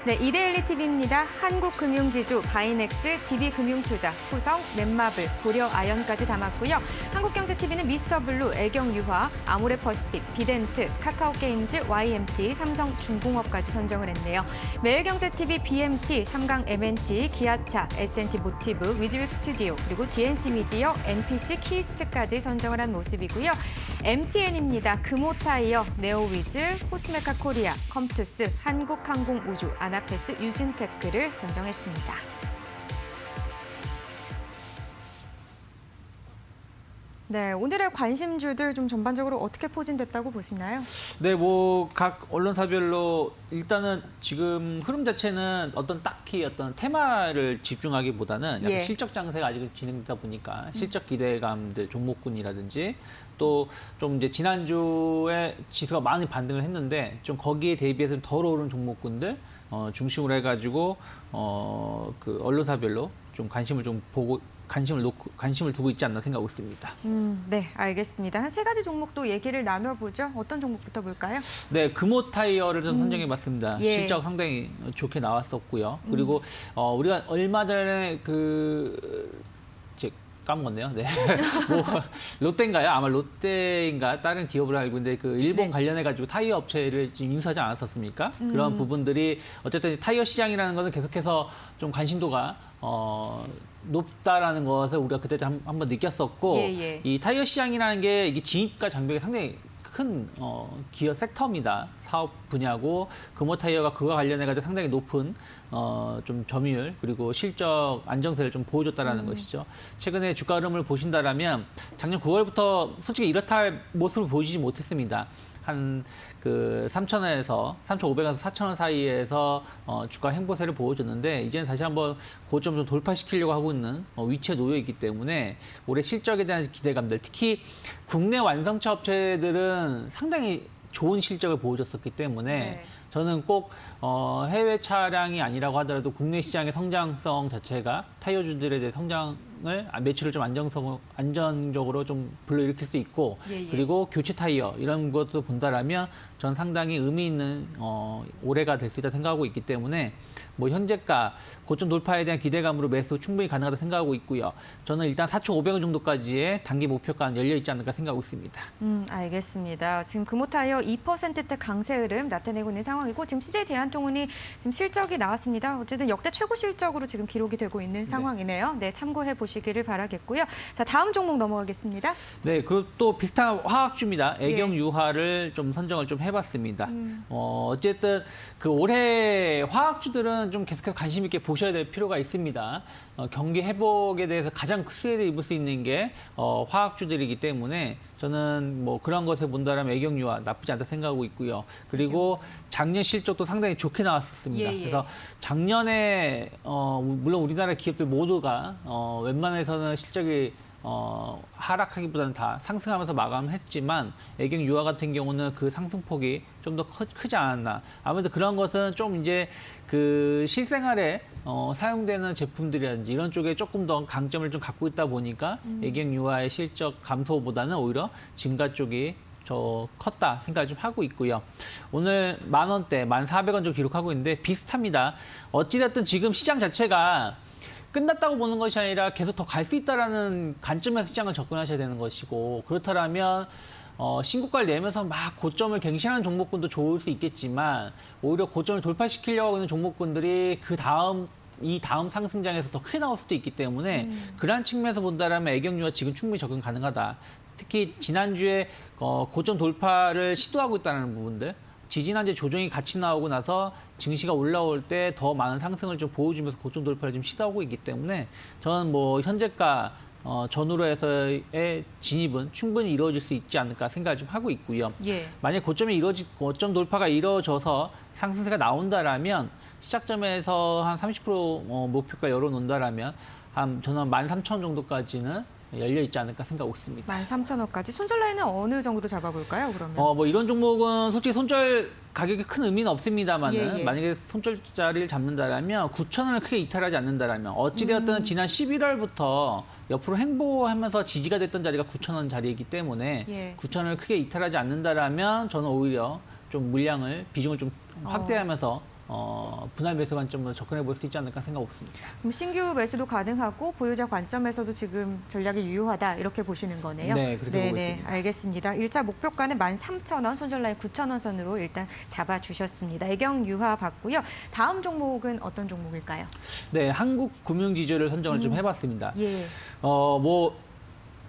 네, 이데일리 TV입니다. 한국금융지주, 바이넥스, DB금융투자, 후성, 넷마블, 고려아연까지 담았고요. 한국경제TV는 미스터블루, 애경유화, 아모레퍼시픽, 비덴트, 카카오게임즈, YMT, 삼성중공업까지 선정을 했네요. 매일경제TV, BMT, 삼강 MNT, 기아차, S&T모티브, 위즈윅 스튜디오, 그리고 DNC미디어, NPC 키스트까지 선정을 한 모습이고요. MTN입니다. 금호타이어, 네오위즈, 코스메카 코리아, 컴투스, 한국항공우주, 아나페스, 유진테크를 선정했습니다. 네, 오늘의 관심주들 좀 전반적으로 어떻게 포진됐다고 보시나요? 네, 뭐 각 언론사별로 일단은 지금 흐름 자체는 딱히 어떤 테마를 집중하기보다는 약간 실적 장세가 아직 진행되다 보니까 실적 기대감들 종목군이라든지 또 좀 이제 지난주에 지수가 많이 반등을 했는데 좀 거기에 대비해서 덜 오른 종목군들 중심으로 해가지고 그 언론사별로 좀 관심을 두고 있지 않나 생각하고 있습니다. 네, 알겠습니다. 한 세 가지 종목도 얘기를 나눠보죠. 어떤 종목부터 볼까요? 네, 금호타이어를 좀 선정해봤습니다. 예. 실적 상당히 좋게 나왔었고요. 그리고 우리가 얼마 전에 까먹었네요. 네. 뭐, 롯데인가요? 아마 롯데인가 다른 기업을 알고 있는데 그 일본 관련해가지고 타이어 업체를 지금 인수하지 않았었습니까? 그런 부분들이 어쨌든 타이어 시장이라는 것은 계속해서 좀 관심도가 높다라는 것을 우리가 그때 한번 느꼈었고 이 타이어 시장이라는 게 이게 진입과 장벽이 상당히 큰 기업 섹터입니다. 사업 분야고 금호타이어가 그와 관련해가지고 상당히 높은 좀 점유율 그리고 실적 안정세를 좀 보여줬다라는 것이죠. 최근에 주가 흐름을 보신다라면 작년 9월부터 솔직히 이렇다 할 모습을 보여주지 못했습니다. 한 3,000원에서 3,500원에서 4,000원 사이에서 주가 행보세를 보여줬는데 이제는 다시 한번 고점 좀 돌파시키려고 하고 있는 위치에 놓여 있기 때문에 올해 실적에 대한 기대감들 특히 국내 완성차 업체들은 상당히 좋은 실적을 보여줬었기 때문에 저는 꼭 해외 차량이 아니라고 하더라도 국내 시장의 성장성 자체가 타이어주들에 대해 성장을 매출을 좀 안정적으로 좀 불러일으킬 수 있고 그리고 교체 타이어 이런 것도 본다라면 전 상당히 의미 있는 올해가 될 수 있다 생각하고 있기 때문에 뭐 현재가 고점 돌파에 대한 기대감으로 매수 충분히 가능하다 생각하고 있고요. 저는 일단 4,500원 정도까지의 단기 목표가는 열려 있지 않을까 생각하고 있습니다. 알겠습니다. 지금 금호타이어 2%대 강세 흐름 나타내고 있는 상황이고 지금 CJ 대한통운이 지금 실적이 나왔습니다. 어쨌든 역대 최고 실적으로 지금 기록이 되고 있는 상황이네요. 네, 참고해 보시기를 바라겠고요. 자, 다음 종목 넘어가겠습니다. 네, 그리고 또 비슷한 화학주입니다. 애경유화를 좀 선정을 좀 해봤습니다. 어쨌든 그 올해 화학주들은 좀 계속해서 관심 있게 보셔야 될 필요가 있습니다. 경기 회복에 대해서 가장 수혜를 입을 수 있는 게 화학주들이기 때문에 저는 뭐 그런 것을 본다면 애경유화 나쁘지 않다 생각하고 있고요. 그리고 작년 실적도 상당히 좋게 나왔었습니다. 그래서 작년에 물론 우리나라 기업들 모두가 웬만해서는 실적이 하락하기보다는 다 상승하면서 마감했지만 애경유화 같은 경우는 그 상승폭이 좀 더 크지 않았나. 아무래도 그런 것은 좀 이제 그 실생활에 사용되는 제품들이라든지 이런 쪽에 조금 더 강점을 좀 갖고 있다 보니까 애경유화의 실적 감소보다는 오히려 증가 쪽이 컸다 생각을 좀 하고 있고요. 오늘 10,000원대, 1,400원 정도 기록하고 있는데 비슷합니다. 어찌됐든 지금 시장 자체가 끝났다고 보는 것이 아니라 계속 더 갈 수 있다라는 관점에서 시장을 접근하셔야 되는 것이고 그렇다면 신고가를 내면서 막 고점을 갱신하는 종목군도 좋을 수 있겠지만 오히려 고점을 돌파시키려고 하고 있는 종목군들이 이 다음 상승장에서 더 크게 나올 수도 있기 때문에 그러한 측면에서 본다면 애경유화 지금 충분히 접근 가능하다. 특히 지난주에 고점 돌파를 시도하고 있다는 부분들 지지난주에 조정이 같이 나오고 나서 증시가 올라올 때 더 많은 상승을 좀 보여주면서 고점 돌파를 좀 시도하고 있기 때문에 저는 뭐 현재가 전후로 해서의 진입은 충분히 이루어질 수 있지 않을까 생각을 좀 하고 있고요. 만약 고점 돌파가 이루어져서 상승세가 나온다라면 시작점에서 한 30% 목표가 열어놓는다라면 저는 13,000원 정도까지는 열려 있지 않을까 생각하고 있습니다. 13,000원까지 손절 라인은 어느 정도로 잡아볼까요? 그러면? 뭐 이런 종목은 솔직히 손절 가격이 큰 의미는 없습니다만은 만약에 손절 자리를 잡는다라면 9,000원을 크게 이탈하지 않는다라면 어찌되었든 지난 11월부터 옆으로 행보하면서 지지가 됐던 자리가 9,000원 자리이기 때문에 9,000원을 크게 이탈하지 않는다라면 저는 오히려 좀 비중을 좀 확대하면서 분할 매수 관점으로 접근해 볼 수 있지 않을까 생각없습니다. 그럼 신규 매수도 가능하고 보유자 관점에서도 지금 전략이 유효하다 이렇게 보시는 거네요. 네, 그렇게 보고 있습니다. 알겠습니다. 1차 목표가는 13,000원, 손절라인 9,000원 선으로 일단 잡아주셨습니다. 애경 유화 봤고요. 다음 종목은 어떤 종목일까요? 네, 한국금융지주를 선정을 좀 해봤습니다. 예.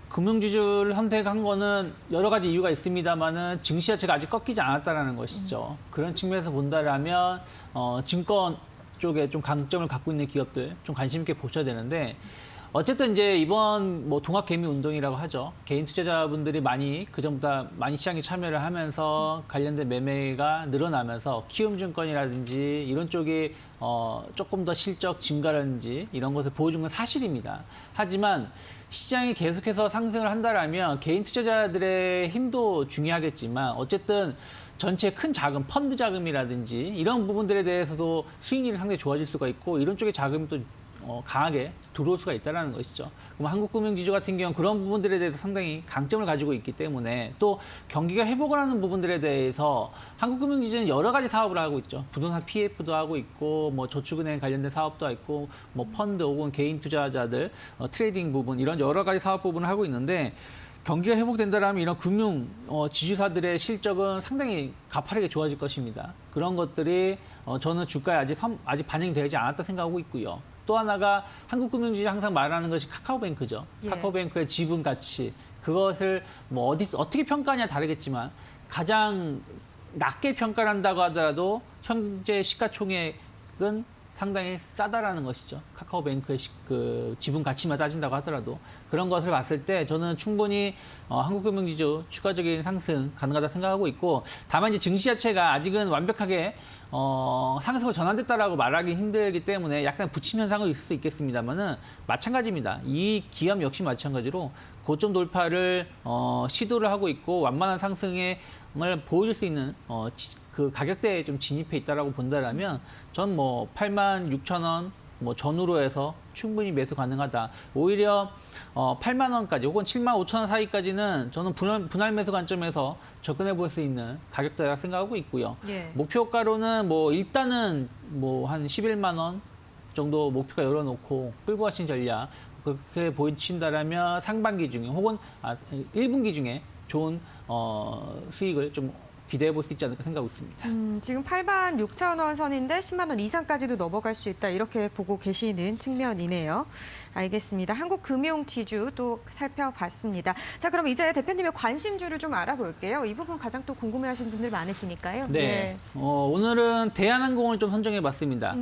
금융지주를 선택한 거는 여러 가지 이유가 있습니다만은 증시 자체가 아직 꺾이지 않았다라는 것이죠. 그런 측면에서 본다라면 증권 쪽에 좀 강점을 갖고 있는 기업들 좀 관심 있게 보셔야 되는데 어쨌든 이제 이번 동학 개미 운동이라고 하죠. 개인 투자자분들이 많이 그전보다 많이 시장에 참여를 하면서 관련된 매매가 늘어나면서 키움증권이라든지 이런 쪽이 조금 더 실적 증가라든지 이런 것을 보여준 건 사실입니다. 하지만 시장이 계속해서 상승을 한다라면 개인 투자자들의 힘도 중요하겠지만 어쨌든 전체 큰 자금, 펀드 자금이라든지 이런 부분들에 대해서도 수익률이 상당히 좋아질 수가 있고 이런 쪽의 자금이 또 강하게 들어올 수가 있다는 것이죠. 그럼 한국금융지주 같은 경우는 그런 부분들에 대해서 상당히 강점을 가지고 있기 때문에 또 경기가 회복을 하는 부분들에 대해서 한국금융지주는 여러 가지 사업을 하고 있죠. 부동산 PF도 하고 있고 저축은행 관련된 사업도 있고 펀드 혹은 개인 투자자들 트레이딩 부분 이런 여러 가지 사업 부분을 하고 있는데 경기가 회복된다면 이런 금융 지주사들의 실적은 상당히 가파르게 좋아질 것입니다. 그런 것들이 저는 주가에 아직 반영이 되지 않았다 생각하고 있고요. 또 하나가 한국금융지주 항상 말하는 것이 카카오뱅크죠. 예. 카카오뱅크의 지분 가치 그것을 어떻게 평가하냐 다르겠지만 가장 낮게 평가를 한다고 하더라도 현재 시가총액은 상당히 싸다라는 것이죠. 카카오뱅크의 그 지분 가치만 따진다고 하더라도 그런 것을 봤을 때 저는 충분히 한국금융지주 추가적인 상승 가능하다 생각하고 있고 다만 이제 증시 자체가 아직은 완벽하게 상승으로 전환됐다라고 말하기 힘들기 때문에 약간 부침 현상은 있을 수 있겠습니다만은 마찬가지입니다. 이 기업 역시 마찬가지로 고점 돌파를 시도를 하고 있고 완만한 상승을 보여줄 수 있는 그 가격대에 좀 진입해 있다라고 본다라면 전 86,000원 전후로 해서 충분히 매수 가능하다. 오히려 8만 원까지 혹은 7만 5천 원 사이까지는 저는 분할 매수 관점에서 접근해 볼 수 있는 가격대라 생각하고 있고요. 예. 목표가로는 일단은 한 11만 원 정도 목표가 열어놓고 끌고 가신 전략 그렇게 보이신다라면 상반기 중에 혹은 1분기 중에 좋은 수익을 좀 기대해 볼 수 있지 않을까 생각하고 있습니다. 지금 86,000원 선인데 10만 원 이상까지도 넘어갈 수 있다 이렇게 보고 계시는 측면이네요. 알겠습니다. 한국금융지주 또 살펴봤습니다. 자, 그럼 이제 대표님의 관심주를 좀 알아볼게요. 이 부분 가장 또 궁금해하시는 분들 많으시니까요. 네, 예. 오늘은 대한항공을 좀 선정해봤습니다.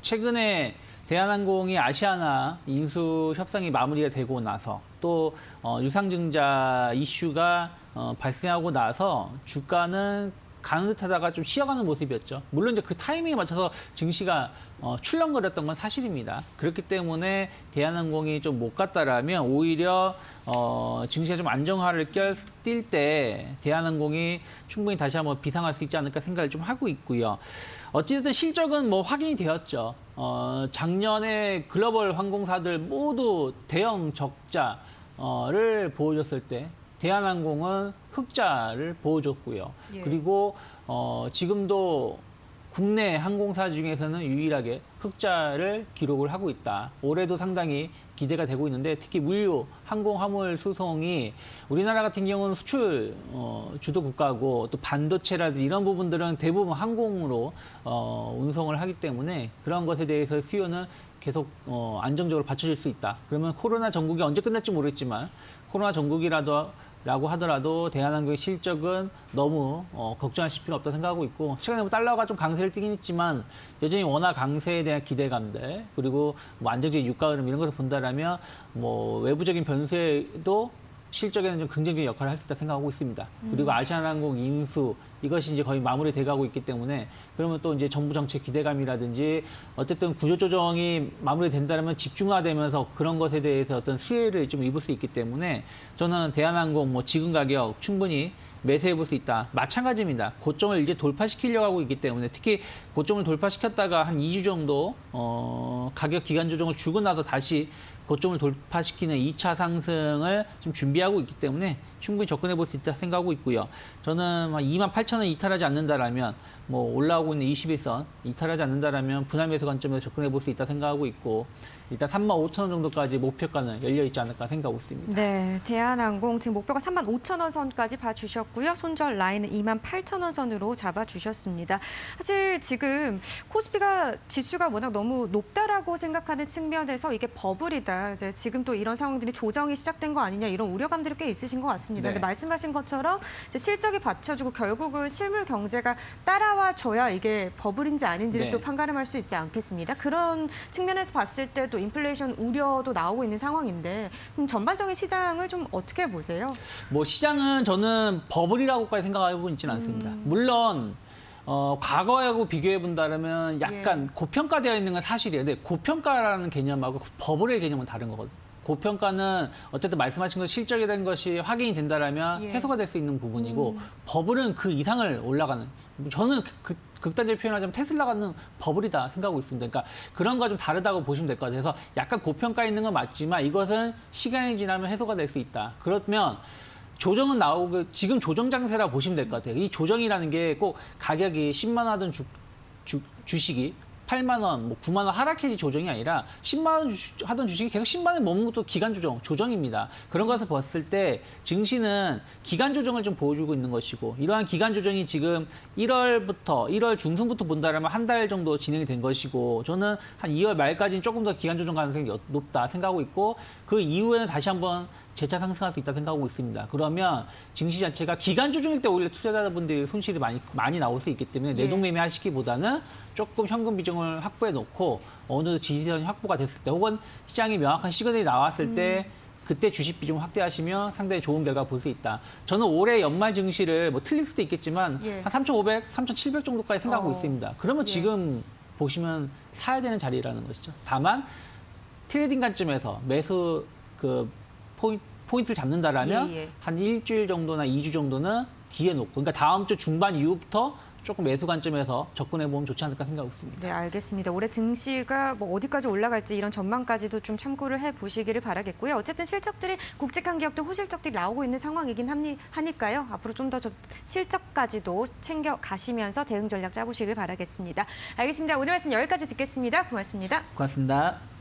최근에 대한항공이 아시아나 인수 협상이 마무리가 되고 나서 또 유상증자 이슈가 발생하고 나서 주가는 가는 듯하다가 좀 쉬어가는 모습이었죠. 물론 이제 그 타이밍에 맞춰서 증시가 출렁거렸던 건 사실입니다. 그렇기 때문에 대한항공이 좀 못 갔다라면 오히려 증시가 좀 안정화를 띌 때 대한항공이 충분히 다시 한번 비상할 수 있지 않을까 생각을 좀 하고 있고요. 어찌됐든 실적은 확인이 되었죠. 작년에 글로벌 항공사들 모두 대형 적자를 보여줬을 때 대한항공은 흑자를 보여줬고요. 예. 그리고 지금도 국내 항공사 중에서는 유일하게 흑자를 기록을 하고 있다. 올해도 상당히 기대가 되고 있는데 특히 물류, 항공, 화물 수송이 우리나라 같은 경우는 수출 주도 국가고 또 반도체라든지 이런 부분들은 대부분 항공으로 운송을 하기 때문에 그런 것에 대해서 수요는 계속 안정적으로 받쳐질 수 있다. 그러면 코로나 전국이 언제 끝날지 모르겠지만 코로나 전국이라고 하더라도 대한항공의 실적은 너무 걱정하실 필요 없다 생각하고 있고 최근에 달러가 좀 강세를 띠긴 했지만 여전히 원화 강세에 대한 기대감들 그리고 안정적인 유가 흐름 이런 것을 본다라면 외부적인 변수에도 실적에는 좀 긍정적인 역할을 할 수 있다 생각하고 있습니다. 그리고 아시아나항공 인수 이것이 이제 거의 마무리돼가고 있기 때문에 그러면 또 이제 정부 정책 기대감이라든지 어쨌든 구조조정이 마무리된다면 집중화되면서 그런 것에 대해서 어떤 수혜를 좀 입을 수 있기 때문에 저는 대한항공 지금 가격 충분히 매수해 볼 수 있다. 마찬가지입니다. 고점을 이제 돌파시키려고 하고 있기 때문에 특히 고점을 돌파시켰다가 한 2주 정도 가격 기간 조정을 주고 나서 다시 고점을 돌파시키는 2차 상승을 좀 준비하고 있기 때문에 충분히 접근해 볼 수 있다 생각하고 있고요. 저는 28,000원 이탈하지 않는다라면 뭐 올라오고 있는 21선 이탈하지 않는다라면 분할 매수 관점에서 접근해 볼 수 있다 생각하고 있고 일단 35,000원 정도까지 목표가는 열려 있지 않을까 생각하고 있습니다. 네, 대한항공 지금 목표가 35,000원 선까지 봐주셨고요. 손절 라인은 28,000원 선으로 잡아주셨습니다. 사실 지금 코스피가 지수가 워낙 너무 높다라고 생각하는 측면에서 이게 버블이다. 이제 지금 또 이런 상황들이 조정이 시작된 거 아니냐 이런 우려감들이 꽤 있으신 것 같습니다. 네. 근데 말씀하신 것처럼 이제 실적이 받쳐주고 결국은 실물 경제가 따라와 줘야 이게 버블인지 아닌지를 네. 또 판가름할 수 있지 않겠습니다. 그런 측면에서 봤을 때도 인플레이션 우려도 나오고 있는 상황인데 전반적인 시장을 좀 어떻게 보세요? 뭐 시장은 저는 버블이라고까지 생각하고 있지는 않습니다. 물론 과거하고 비교해 본다면 약간 고평가되어 있는 건 사실이에요. 근데 고평가라는 개념하고 버블의 개념은 다른 거거든요. 고평가는 어쨌든 말씀하신 것 실적이 된 것이 확인이 된다라면 해소가 될 수 있는 부분이고 버블은 그 이상을 올라가는. 저는 극단적으로 표현하자면 테슬라 같은 버블이다 생각하고 있습니다. 그러니까 그런 거 좀 다르다고 보시면 될 것 같아요. 그래서 약간 고평가 있는 건 맞지만 이것은 시간이 지나면 해소가 될 수 있다. 그러면 조정은 나오고 지금 조정 장세라 보시면 될 것 같아요. 이 조정이라는 게 꼭 가격이 10만 원 하던 주식이 8만 원, 뭐 9만 원 하락해지 조정이 아니라 10만 원 하던 주식이 계속 10만 원에 머문 것도 기간 조정입니다. 그런 것을 봤을 때 증시는 기간 조정을 좀 보여주고 있는 것이고 이러한 기간 조정이 지금 1월 중순부터 본다라면 한 달 정도 진행이 된 것이고 저는 한 2월 말까지는 조금 더 기간 조정 가능성이 높다 생각하고 있고 그 이후에는 다시 한번 재차 상승할 수 있다 생각하고 있습니다. 그러면 증시 자체가 기간 조정일 때 오히려 투자자분들이 손실이 많이 나올 수 있기 때문에 내동매매 하시기보다는 조금 현금 비중을 확보해 놓고 어느 정도 지지선이 확보가 됐을 때 혹은 시장이 명확한 시그널이 나왔을 때 그때 주식 비중 확대하시면 상당히 좋은 결과 볼 수 있다. 저는 올해 연말 증시를 뭐 틀릴 수도 있겠지만 한 3,500, 3,700 정도까지 생각하고 있습니다. 그러면 지금 보시면 사야 되는 자리라는 것이죠. 다만 트레이딩 관점에서 매수 포인트를 잡는다라면 한 일주일 정도나 2주 정도는 뒤에 놓고 그러니까 다음 주 중반 이후부터 조금 매수 관점에서 접근해 보면 좋지 않을까 생각하고 있습니다. 네, 알겠습니다. 올해 증시가 뭐 어디까지 올라갈지 이런 전망까지도 좀 참고를 해 보시기를 바라겠고요. 어쨌든 실적들이 굵직한 기업들 호실적들이 나오고 있는 상황이긴 하니까요. 앞으로 좀 더 실적까지도 챙겨 가시면서 대응 전략 짜보시길 바라겠습니다. 알겠습니다. 오늘 말씀 여기까지 듣겠습니다. 고맙습니다. 고맙습니다.